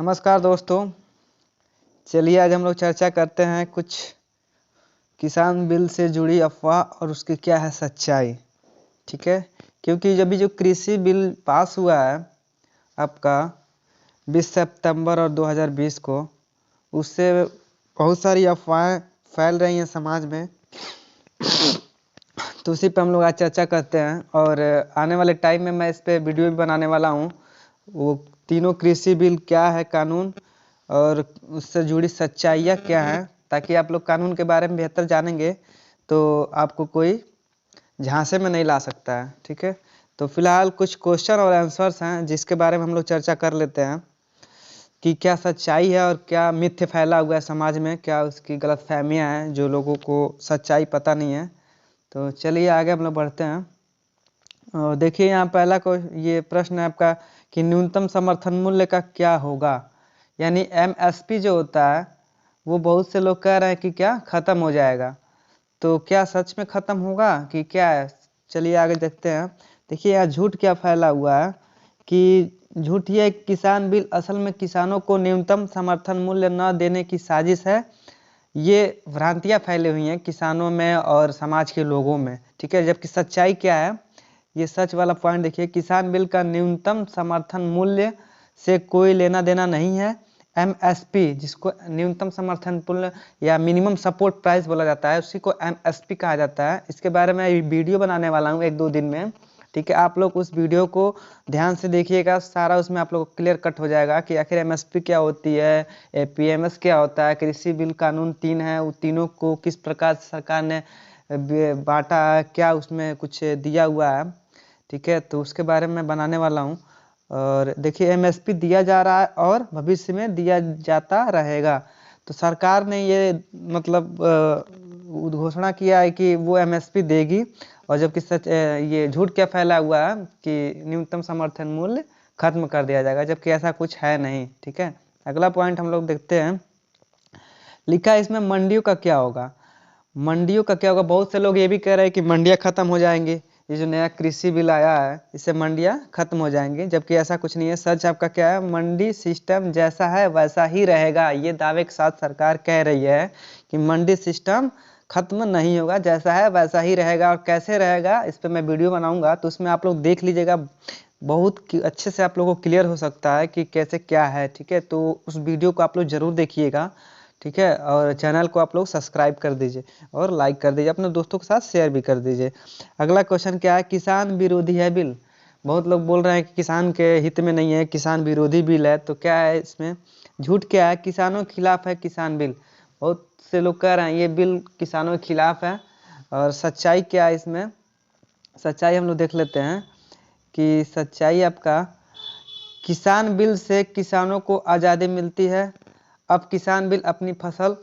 नमस्कार दोस्तों। चलिए आज हम लोग चर्चा करते हैं कुछ किसान बिल से जुड़ी अफवाह और उसकी क्या है सच्चाई। ठीक है, क्योंकि जब भी जो कृषि बिल पास हुआ है आपका 20 सितंबर और 2020 को, उससे बहुत सारी अफवाहें फैल रही हैं समाज में। तो उसी पर हम लोग आज चर्चा करते हैं और आने वाले टाइम में मैं इस पर वीडियो भी बनाने वाला हूँ। वो तीनों कृषि बिल क्या है, कानून और उससे जुड़ी सच्चाइयाँ क्या हैं, ताकि आप लोग कानून के बारे में बेहतर जानेंगे तो आपको कोई झांसे में नहीं ला सकता है। ठीक है, तो फिलहाल कुछ क्वेश्चन और आंसर्स हैं जिसके बारे में हम लोग चर्चा कर लेते हैं कि क्या सच्चाई है और क्या मिथ्य फैला हुआ है समाज में, क्या उसकी गलतफहमियां हैं जो लोगों को सच्चाई पता नहीं है। तो चलिए आगे हम लोग बढ़ते हैं। और देखिए यहाँ पहला ये प्रश्न है आपका कि न्यूनतम समर्थन मूल्य का क्या होगा, यानी एमएसपी जो होता है वो बहुत से लोग कह रहे हैं कि क्या खत्म हो जाएगा। तो क्या सच में खत्म होगा कि क्या है, चलिए आगे देखते हैं। देखिए यहाँ झूठ क्या फैला हुआ है कि झूठ ये किसान बिल असल में किसानों को न्यूनतम समर्थन मूल्य न देने की साजिश है। ये भ्रांतियाँ फैली हुई हैं किसानों में और समाज के लोगों में। ठीक है, जबकि सच्चाई क्या है, ये सच वाला पॉइंट देखिए। किसान बिल का न्यूनतम समर्थन मूल्य से कोई लेना देना नहीं है। एमएसपी, जिसको न्यूनतम समर्थन मूल्य या मिनिमम सपोर्ट प्राइस बोला जाता है, उसी को एमएसपी कहा जाता है। इसके बारे में वीडियो बनाने वाला हूँ 1-2 दिन में। ठीक है, आप लोग उस वीडियो को ध्यान से देखिएगा, सारा उसमें आप लोग को क्लियर कट हो जाएगा कि आखिर एमएसपी क्या होती है, पीएमएस क्या होता है, कृषि बिल कानून 3 है, उन तीनों को किस प्रकार सरकार ने बांटा, क्या उसमें कुछ दिया हुआ है। ठीक है, तो उसके बारे में बनाने वाला हूँ। और देखिए एमएसपी दिया जा रहा है और भविष्य में दिया जाता रहेगा। तो सरकार ने ये मतलब घोषणा किया है कि वो एमएसपी देगी, और जबकि सच ये झूठ क्या फैला हुआ है कि न्यूनतम समर्थन मूल्य खत्म कर दिया जाएगा, जबकि ऐसा कुछ है नहीं। ठीक है, अगला पॉइंट हम लोग देखते हैं। लिखा है इसमें मंडियों का क्या होगा। मंडियों का क्या होगा, बहुत से लोग ये भी कह रहे हैं कि मंडियां खत्म हो जाएंगी, ये जो नया कृषि बिल आया है इससे मंडियां खत्म हो जाएंगी, जबकि ऐसा कुछ नहीं है। सच आपका क्या है, मंडी सिस्टम जैसा है वैसा ही रहेगा। ये दावे के साथ सरकार कह रही है कि मंडी सिस्टम खत्म नहीं होगा, जैसा है वैसा ही रहेगा। और कैसे रहेगा इस पर मैं वीडियो बनाऊंगा, तो उसमें आप लोग देख लीजिएगा, बहुत अच्छे से आप लोगों को क्लियर हो सकता है कि कैसे क्या है। ठीक है, तो उस वीडियो को आप लोग जरूर देखिएगा। ठीक है, और चैनल को आप लोग सब्सक्राइब कर दीजिए और लाइक कर दीजिए, अपने दोस्तों के साथ शेयर भी कर दीजिए। अगला क्वेश्चन क्या है, किसान विरोधी है बिल। बहुत लोग बोल रहे हैं कि किसान के हित में नहीं है, किसान विरोधी बिल है। तो क्या है इसमें झूठ क्या है, किसानों के खिलाफ है किसान बिल। बहुत से लोग कह रहे हैं ये बिल किसानों के खिलाफ है। और सच्चाई क्या है इसमें, सच्चाई हम लोग देख लेते हैं कि सच्चाई आपका, किसान बिल से किसानों को आज़ादी मिलती है। अब किसान बिल अपनी फसल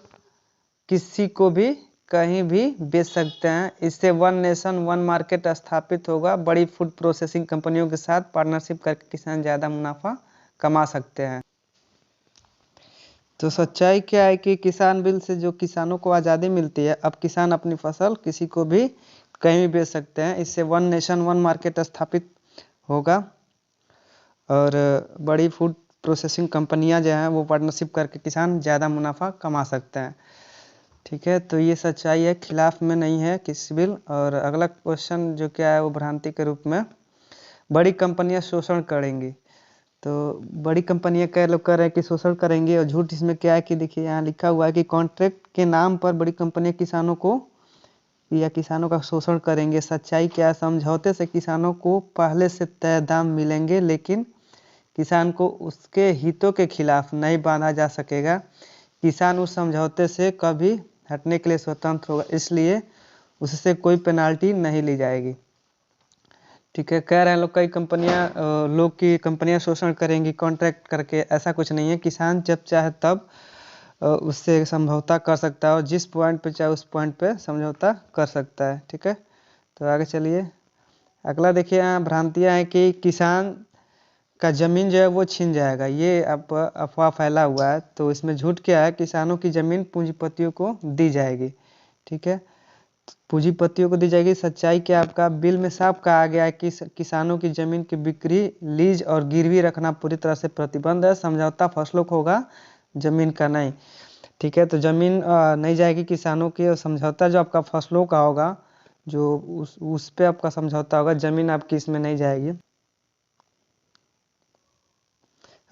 किसी को भी कहीं भी बेच सकते हैं। इससे वन नेशन वन मार्केट स्थापित होगा। बड़ी फूड प्रोसेसिंग कंपनियों के साथ पार्टनरशिप करके किसान ज़्यादा मुनाफा कमा सकते हैं। तो सच्चाई क्या है कि किसान बिल से जो किसानों को आज़ादी मिलती है, अब किसान अपनी फसल किसी को भी कहीं भी बेच सकते हैं। इससे वन नेशन वन मार्केट स्थापित होगा और बड़ी फूड प्रोसेसिंग कंपनियां जो हैं वो पार्टनरशिप करके किसान ज़्यादा मुनाफा कमा सकते हैं। ठीक है, तो ये सच्चाई है, खिलाफ में नहीं है किसी बिल। और अगला क्वेश्चन जो क्या है वो भ्रांति के रूप में, बड़ी कंपनियां शोषण करेंगी। तो बड़ी कंपनियां कई लोग कह रहे हैं कि शोषण करेंगी, और झूठ इसमें क्या है कि देखिए यहाँ लिखा हुआ है कि कॉन्ट्रैक्ट के नाम पर बड़ी कंपनियां किसानों को या किसानों का शोषण करेंगे। सच्चाई क्या है, समझौते से किसानों को पहले से तय दाम मिलेंगे, लेकिन किसान को उसके हितों के खिलाफ नहीं बांधा जा सकेगा। किसान उस समझौते से कभी हटने के लिए स्वतंत्र होगा, इसलिए उससे कोई पेनाल्टी नहीं ली जाएगी। ठीक है, कह रहे हैं लोग कई कंपनियां लोग की कंपनियां शोषण करेंगी कॉन्ट्रैक्ट करके, ऐसा कुछ नहीं है। किसान जब चाहे तब उससे समझौता कर सकता है, और जिस पॉइंट पे चाहे उस पॉइंट पे समझौता कर सकता है। ठीक है, तो आगे चलिए। अगला देखिए, यहाँ भ्रांतियाँ हैं कि किसान का ज़मीन जो है वो छीन जाएगा, ये अब अफवाह फैला हुआ है। तो इसमें झूठ क्या है, किसानों की ज़मीन पूंजीपतियों को दी जाएगी। ठीक है, पूंजीपतियों को दी जाएगी। सच्चाई क्या आपका बिल में साफ कहा गया है कि किसानों की जमीन की बिक्री, लीज और गिरवी रखना पूरी तरह से प्रतिबंध है। समझौता फसलों को होगा, जमीन का नहीं। ठीक है, तो जमीन नहीं जाएगी किसानों की, और समझौता जो आपका फसलों का होगा, जो उस पे आपका समझौता होगा, जमीन आपकी इसमें नहीं जाएगी।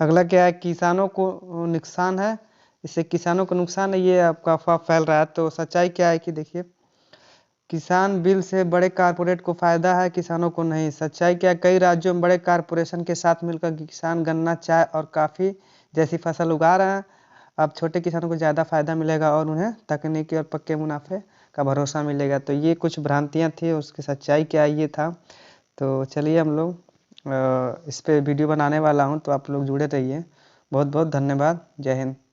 अगला क्या है, किसानों को नुकसान है, इससे किसानों को नुकसान है, ये आपका अफवाह फैल रहा है। तो सच्चाई क्या है कि देखिए, किसान बिल से बड़े कारपोरेट को फायदा है, किसानों को नहीं। सच्चाई क्या है, कई राज्यों में बड़े कारपोरेशन के साथ मिलकर किसान गन्ना, चाय और काफ़ी जैसी फसल उगा रहे हैं। अब छोटे किसानों को ज़्यादा फायदा मिलेगा और उन्हें तकनीकी और पक्के मुनाफे का भरोसा मिलेगा। तो ये कुछ भ्रांतियाँ थी, उसकी सच्चाई क्या ये था। तो चलिए हम लोग इस पे वीडियो बनाने वाला हूँ, तो आप लोग जुड़े रहिए। बहुत बहुत धन्यवाद। जय हिंद।